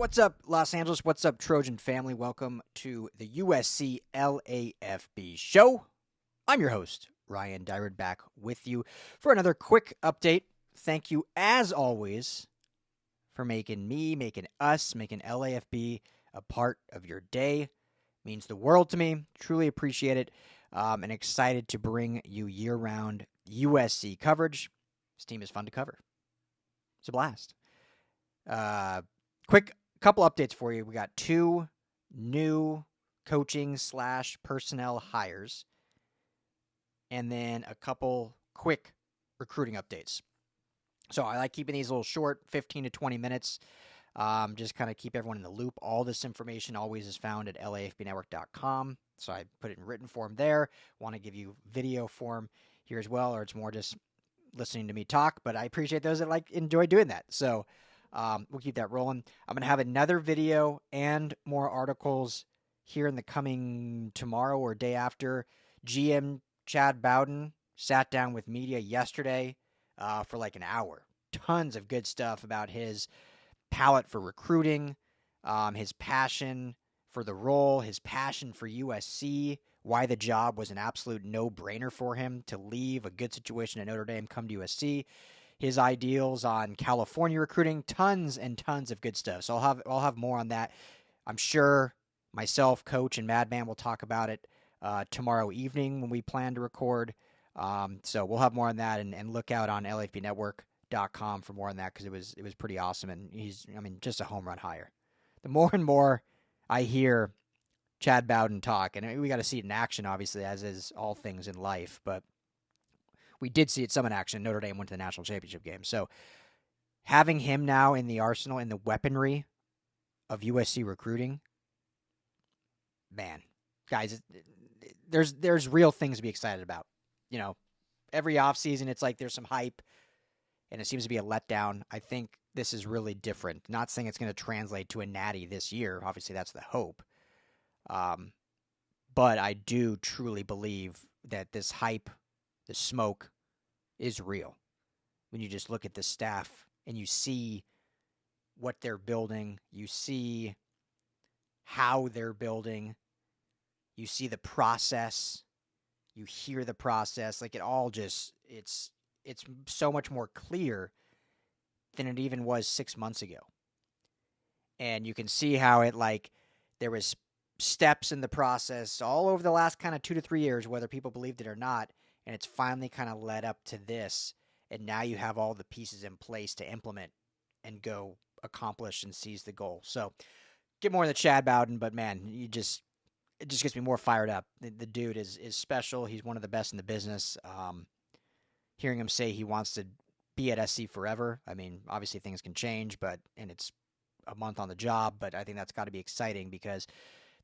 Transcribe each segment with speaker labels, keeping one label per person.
Speaker 1: What's up, Los Angeles? What's up, Trojan family? Welcome to the USC LAFB show. I'm your host, Ryan Dyrud, back with you for another quick update. Thank you, as always, for making us, making LAFB a part of your day. It means the world to me. Truly appreciate it. And excited to bring you year-round USC coverage. This team is fun to cover. It's a blast. Quick couple updates for you. We got 2 new coaching / personnel hires, and then a couple quick recruiting updates. So I like keeping these a little short, 15 to 20 minutes. Just kind of keep everyone in the loop. All this information always is found at LAFBnetwork.com. So I put it in written form there. Want to give you video form here as well, or it's more just listening to me talk. But I appreciate those that enjoy doing that. So we'll keep that rolling. I'm going to have another video and more articles here in the coming tomorrow or day after. GM Chad Bowden sat down with media yesterday for like an hour. Tons of good stuff about his palate for recruiting, his passion for the role, his passion for USC, why the job was an absolute no-brainer for him to leave a good situation at Notre Dame, come to USC. His ideals on California recruiting, tons and tons of good stuff. So I'll have more on that. I'm sure myself, Coach, and Madman will talk about it tomorrow evening when we plan to record. So we'll have more on that, and look out on LAFBnetwork.com for more on that, because it was pretty awesome, and he's just a home run hire. The more and more I hear Chad Bowden talk, and we got to see it in action, obviously, as is all things in life, but we did see it some in action. Notre Dame went to the national championship game. So having him now in the arsenal, in the weaponry of USC recruiting, man, guys, there's real things to be excited about. You know, every offseason it's like there's some hype, and it seems to be a letdown. I think this is really different. Not saying it's going to translate to a natty this year. Obviously, that's the hope. But I do truly believe that this hype, the smoke, is real. When you just look at the staff and you see what they're building, you see how they're building, you see the process, you hear the process, like it all just, it's so much more clear than it even was 6 months ago. And you can see how it, there was steps in the process all over the last kind of 2 to 3 years, whether people believed it or not, and it's finally kind of led up to this, and now you have all the pieces in place to implement and go accomplish and seize the goal. So get more in the Chad Bowden, but man, it just gets me more fired up. The dude is special. He's one of the best in the business. Hearing him say he wants to be at SC forever, obviously things can change, and it's a month on the job, but I think that's got to be exciting, because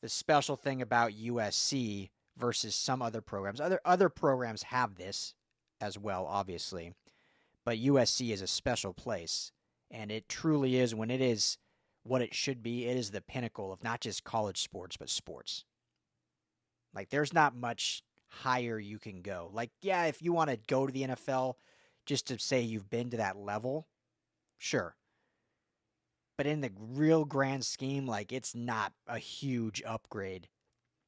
Speaker 1: the special thing about USC versus some other programs, other programs have this as well, obviously, but USC is a special place, and it truly is, when it is what it should be, it is the pinnacle of not just college sports, but sports. There's not much higher you can go. If you want to go to the NFL just to say you've been to that level, sure. But in the real grand scheme, it's not a huge upgrade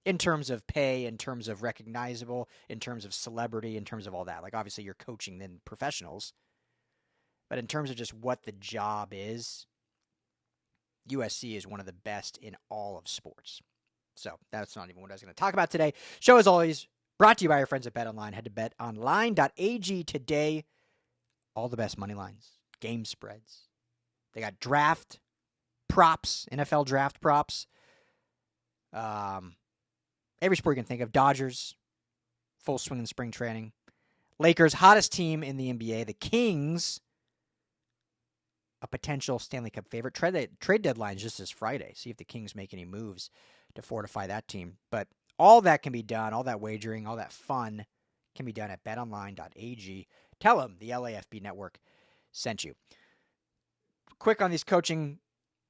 Speaker 1: in terms of pay, in terms of recognizable, in terms of celebrity, in terms of all that. Obviously, you're coaching then professionals. But in terms of just what the job is, USC is one of the best in all of sports. So that's not even what I was going to talk about today. Show, as always, brought to you by our friends at BetOnline. Head to betonline.ag today. All the best money lines, game spreads. They got draft props, NFL draft props. Every sport you can think of. Dodgers, full swing in spring training. Lakers, hottest team in the NBA. The Kings, a potential Stanley Cup favorite. Trade deadline is just this Friday. See if the Kings make any moves to fortify that team. But all that can be done, all that wagering, all that fun can be done at betonline.ag. Tell them the LAFB network sent you. Quick on these coaching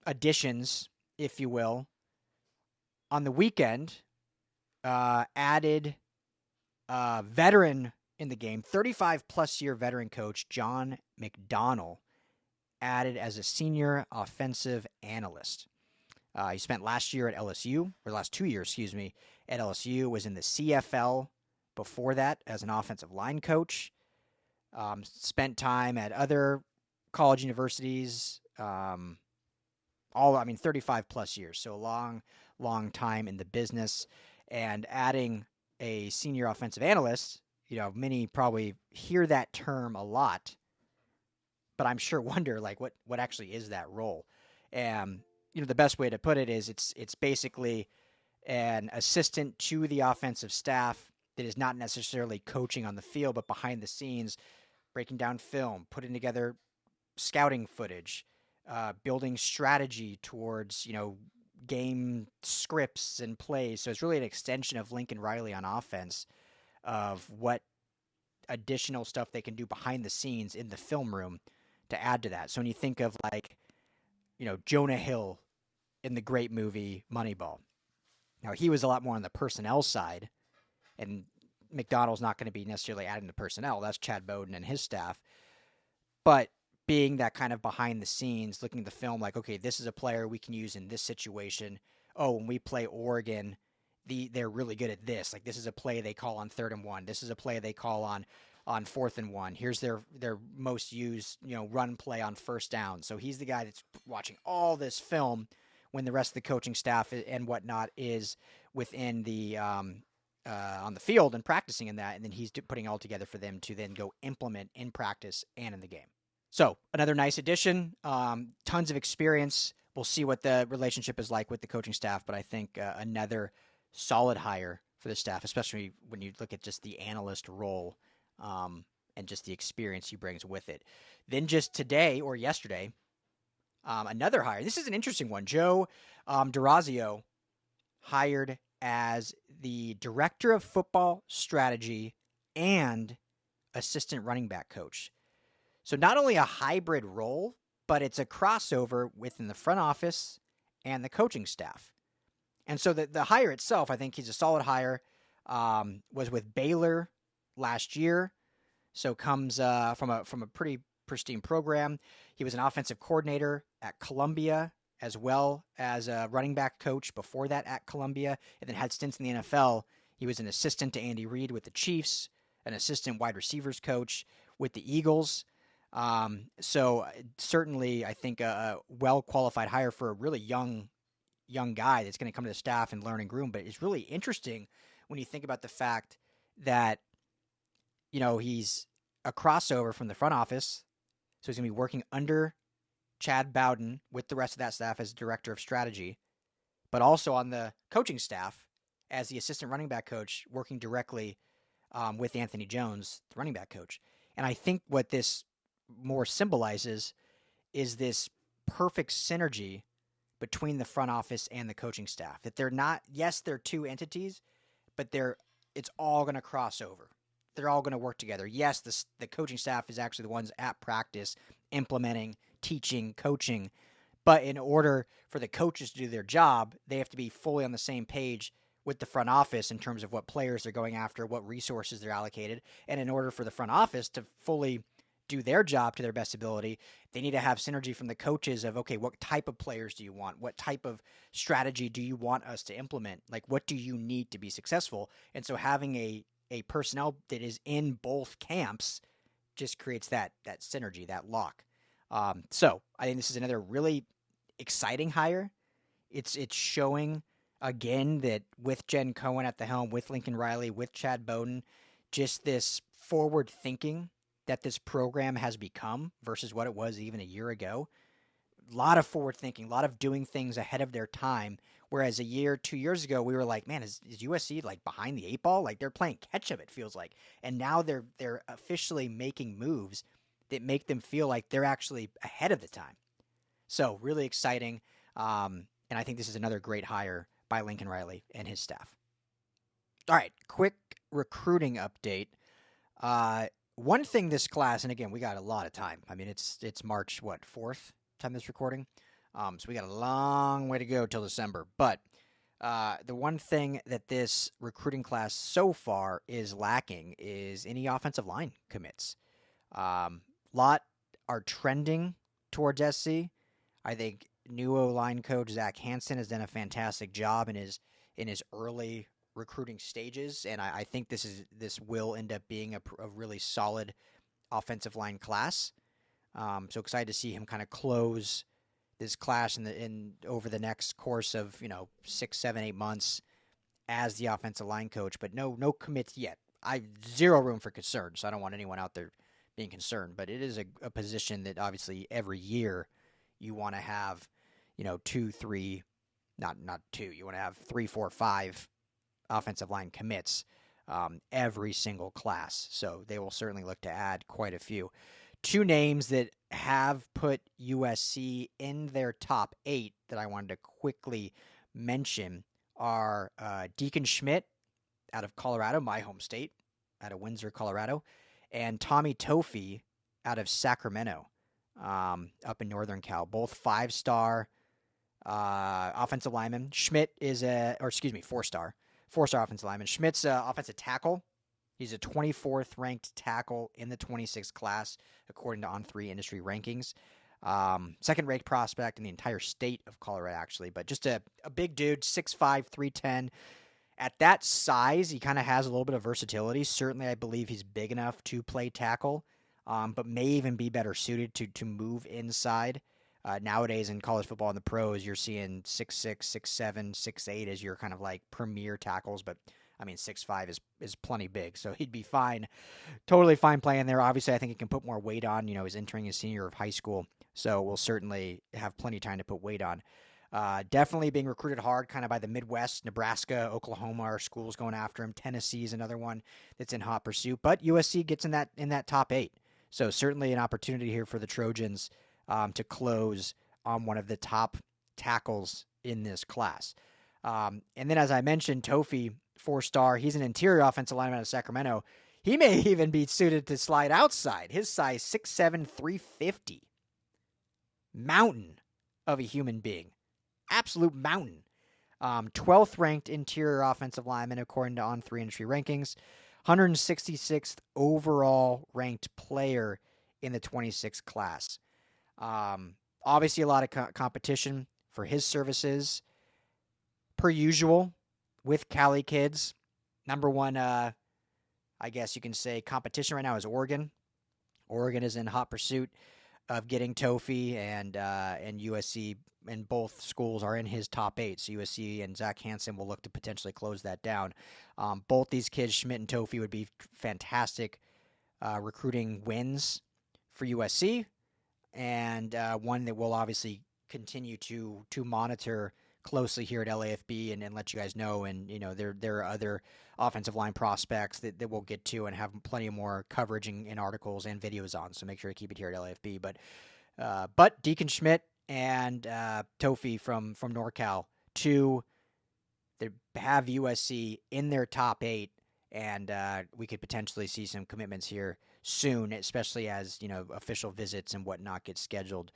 Speaker 1: additions, if you will. On the weekend, added veteran in the game, 35-plus year veteran coach John McDonnell added as a senior offensive analyst. He spent last year at LSU, or last 2 years, excuse me, at LSU, was in the CFL before that as an offensive line coach. Spent time at other college universities, 35 plus years. So a long time in the business. And adding a senior offensive analyst, many probably hear that term a lot, but I'm sure wonder like what actually is that role. And the best way to put it is it's basically an assistant to the offensive staff that is not necessarily coaching on the field, but behind the scenes, breaking down film, putting together scouting footage, building strategy towards game scripts and plays. So it's really an extension of Lincoln Riley on offense, of what additional stuff they can do behind the scenes in the film room to add to that. So when you think of Jonah Hill in the great movie Moneyball, now he was a lot more on the personnel side, and McDonald's not going to be necessarily adding the personnel. That's Chad Bowden and his staff. But being that kind of behind the scenes, looking at the film like, okay, this is a player we can use in this situation. Oh, when we play Oregon, they're really good at this. Like, this is a play they call on 3rd and 1. This is a play they call on 4th and 1. Here's their most used, run play on 1st down. So he's the guy that's watching all this film when the rest of the coaching staff and whatnot is within the on the field and practicing in that, and then he's putting it all together for them to then go implement in practice and in the game. So another nice addition, tons of experience. We'll see what the relationship is like with the coaching staff, but I think another solid hire for the staff, especially when you look at just the analyst role and just the experience he brings with it. Then just today or yesterday, another hire. This is an interesting one. Joe D'Orazio hired as the director of football strategy and assistant running back coach. So not only a hybrid role, but it's a crossover within the front office and the coaching staff. And so the hire itself, I think he's a solid hire. Was with Baylor last year, so comes from a pretty pristine program. He was an offensive coordinator at Columbia, as well as a running back coach before that at Columbia, and then had stints in the NFL. He was an assistant to Andy Reid with the Chiefs, an assistant wide receivers coach with the Eagles. So certainly, I think a well-qualified hire for a really young guy that's going to come to the staff and learn and groom. But it's really interesting when you think about the fact that, he's a crossover from the front office. So he's going to be working under Chad Bowden with the rest of that staff as director of strategy, but also on the coaching staff as the assistant running back coach, working directly with Anthony Jones, the running back coach. And I think what this more symbolizes is this perfect synergy between the front office and the coaching staff. That they're not, yes, they're two entities, but it's all going to cross over. They're all going to work together. Yes, the coaching staff is actually the ones at practice, implementing, teaching, coaching. But in order for the coaches to do their job, they have to be fully on the same page with the front office in terms of what players they're going after, what resources they're allocated. And in order for the front office to fully do their job to their best ability, they need to have synergy from the coaches of, okay, what type of players do you want? What type of strategy do you want us to implement? Like, what do you need to be successful? And so having a personnel that is in both camps just creates that synergy, that lock. So I think this is another really exciting hire. It's showing again that with Jen Cohen at the helm, with Lincoln Riley, with Chad Bowden, just this forward thinking that this program has become versus what it was even a year ago. A lot of forward thinking, a lot of doing things ahead of their time. Whereas 2 years ago, we were like, man, is USC like behind the 8 ball? Like they're playing catch up, it feels like. And now they're officially making moves that make them feel like they're actually ahead of the time. So really exciting. And I think this is another great hire by Lincoln Riley and his staff. All right, quick recruiting update. One thing this class, and again, we got a lot of time. I mean, it's March, 4th time this recording. So we got a long way to go till December. But the one thing that this recruiting class so far is lacking is any offensive line commits. Lot are trending towards SC. I think new O-line coach Zach Hansen has done a fantastic job in his early recruiting stages, and I think this will end up being a really solid offensive line class. So excited to see him kind of close this class in over the next course of 6, 7, 8 months as the offensive line coach. But no commits yet. I zero room for concern, so I don't want anyone out there being concerned. But it is a position that obviously every year you want to have, 2, 3, not 2. You want to have 3, 4, 5 offensive line commits every single class. So they will certainly look to add quite a few. Two names that have put USC in their top 8 that I wanted to quickly mention are Deacon Schmidt out of Colorado, my home state, out of Windsor, Colorado, and Tommy Tofi out of Sacramento, up in Northern Cal. Both 5-star offensive linemen. Schmidt is 4-star offensive lineman. Schmidt's offensive tackle. He's a 24th ranked tackle in the 26th class, according to On3 industry rankings. Second ranked prospect in the entire state of Colorado, actually. But just a big dude, 6'5", 310. At that size, he kind of has a little bit of versatility. Certainly, I believe he's big enough to play tackle, but may even be better suited to move inside. Nowadays in college football and the pros, you're seeing 6'6", 6'7", 6'8" as your kind of like premier tackles, but I mean 6'5" is plenty big, so he'd be fine, totally fine playing there. Obviously, I think he can put more weight on. He's entering his senior year of high school, so we'll certainly have plenty of time to put weight on. Definitely being recruited hard kind of by the Midwest. Nebraska, Oklahoma are schools going after him. Tennessee is another one that's in hot pursuit, but USC gets in that top 8. So certainly an opportunity here for the Trojans to close on one of the top tackles in this class. And then, as I mentioned, Tofi, 4-star, he's an interior offensive lineman out of Sacramento. He may even be suited to slide outside. His size, 6'7", 350. Mountain of a human being. Absolute mountain. 12th ranked interior offensive lineman, according to On3 industry rankings. 166th overall ranked player in the 26th class. Obviously, a lot of competition for his services. Per usual, with Cali kids. Number one, I guess you can say, competition right now is Oregon. Oregon is in hot pursuit of getting Tofi, and USC, and both schools are in his top 8. So USC and Zach Hansen will look to potentially close that down. Both these kids, Schmidt and Tofi, would be fantastic recruiting wins for USC, and one that we'll obviously continue to monitor closely here at LAFB and let you guys know. And there are other offensive line prospects that we'll get to and have plenty more coverage and articles and videos on. So make sure to keep it here at LAFB. But Deacon Schmidt and Tofi from NorCal, two that have USC in their top 8, and we could potentially see some commitments here soon, especially as official visits and whatnot get scheduled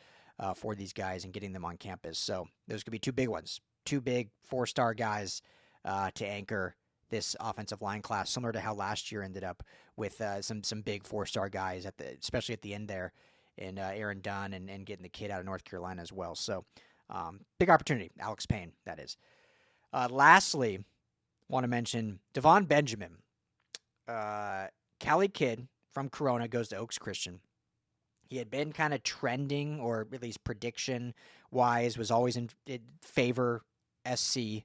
Speaker 1: for these guys and getting them on campus. So those could be two big ones, 2 big 4-star guys to anchor this offensive line class, similar to how last year ended up with some big 4-star guys especially at the end there, and Aaron Dunn and getting the kid out of North Carolina as well. So big opportunity, Alex Payne, that is. Lastly, want to mention Devon Benjamin, Cali kid from Corona, goes to Oaks Christian. He had been kind of trending, or at least prediction-wise, was always in favor SC,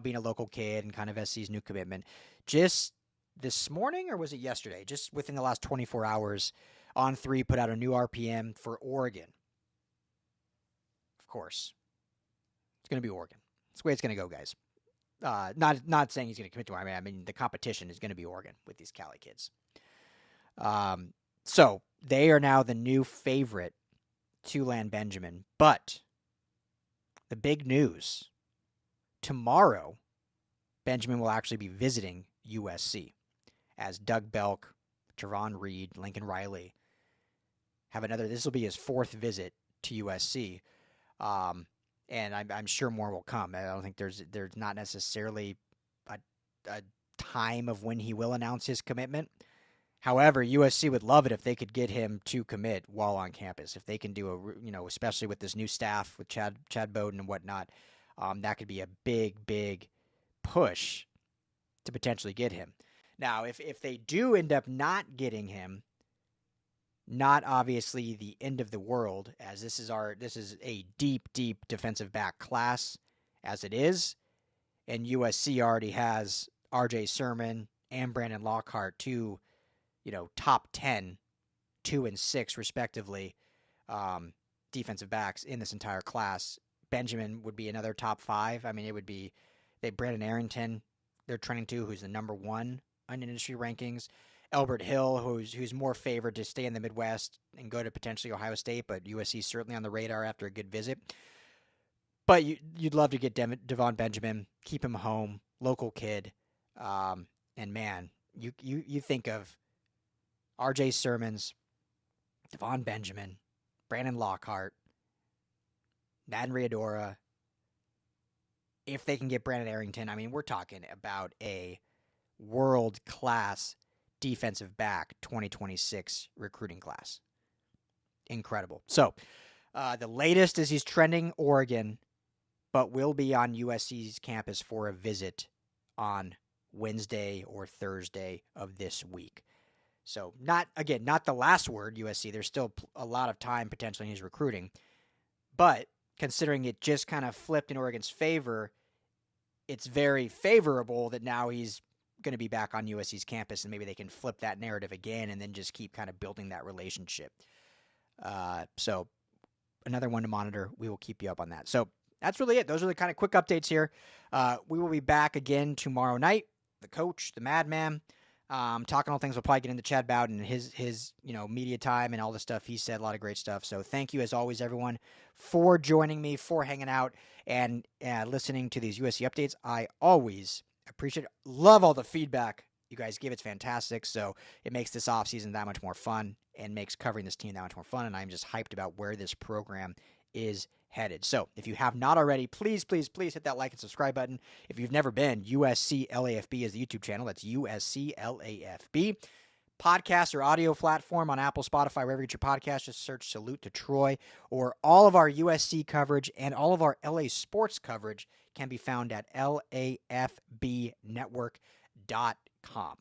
Speaker 1: being a local kid and kind of SC's new commitment. Just this morning, or was it yesterday, just within the last 24 hours, On3 put out a new RPM for Oregon. Of course. It's going to be Oregon. That's the way it's going to go, guys. Not saying he's going to commit to Oregon. I mean, the competition is going to be Oregon with these Cali kids. So they are now the new favorite to land Benjamin. But the big news, tomorrow, Benjamin will actually be visiting USC as Doug Belk, Javon Reed, Lincoln Riley have another. This will be his 4th visit to USC. And I'm sure more will come. I don't think there's not necessarily a time of when he will announce his commitment. However, USC would love it if they could get him to commit while on campus. If they can do especially with this new staff with Chad Bowden and whatnot, that could be a big push to potentially get him. Now, if they do end up not getting him, not obviously the end of the world, as this is a deep defensive back class as it is, and USC already has R.J. Sermon and Brandon Lockhart, two top 10, 2 and 6 respectively, defensive backs in this entire class. Benjamin would be another top 5. I mean, it would be Brandon Arrington they're trending to, who's the number 1 on industry rankings. Elbert Hill, who's more favored to stay in the Midwest and go to potentially Ohio State, but USC certainly on the radar after a good visit. But you'd love to get Devon Benjamin, keep him home, local kid, and man, you think of R.J. Sermons, Devon Benjamin, Brandon Lockhart, Madden Riadora. If they can get Brandon Arrington, I mean, we're talking about a world-class defensive back 2026 recruiting class. Incredible. So, the latest is he's trending Oregon, but will be on USC's campus for a visit on Wednesday or Thursday of this week. So, not the last word, USC. There's still a lot of time potentially in his recruiting. But considering it just kind of flipped in Oregon's favor, it's very favorable that now he's going to be back on USC's campus, and maybe they can flip that narrative again and then just keep kind of building that relationship. So another one to monitor. We will keep you up on that. So that's really it. Those are the kind of quick updates here. We will be back again tomorrow night. The coach, the madman, talking all things. We'll probably get into Chad Bowden and his media time and all the stuff he said. A lot of great stuff. So thank you as always, everyone, for joining me, for hanging out and listening to these USC updates. I always appreciate it. Love all the feedback you guys give. It's fantastic. So it makes this offseason that much more fun and makes covering this team that much more fun. And I'm just hyped about where this program is headed. So if you have not already, please hit that like and subscribe button. If you've never been, USC LAFB is the YouTube channel. That's USC LAFB. Podcast or audio platform on Apple, Spotify, wherever you get your podcast. Just search Salute to Troy, or all of our USC coverage and all of our LA sports coverage can be found at LAFBnetwork.com.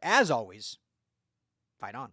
Speaker 1: As always, fight on.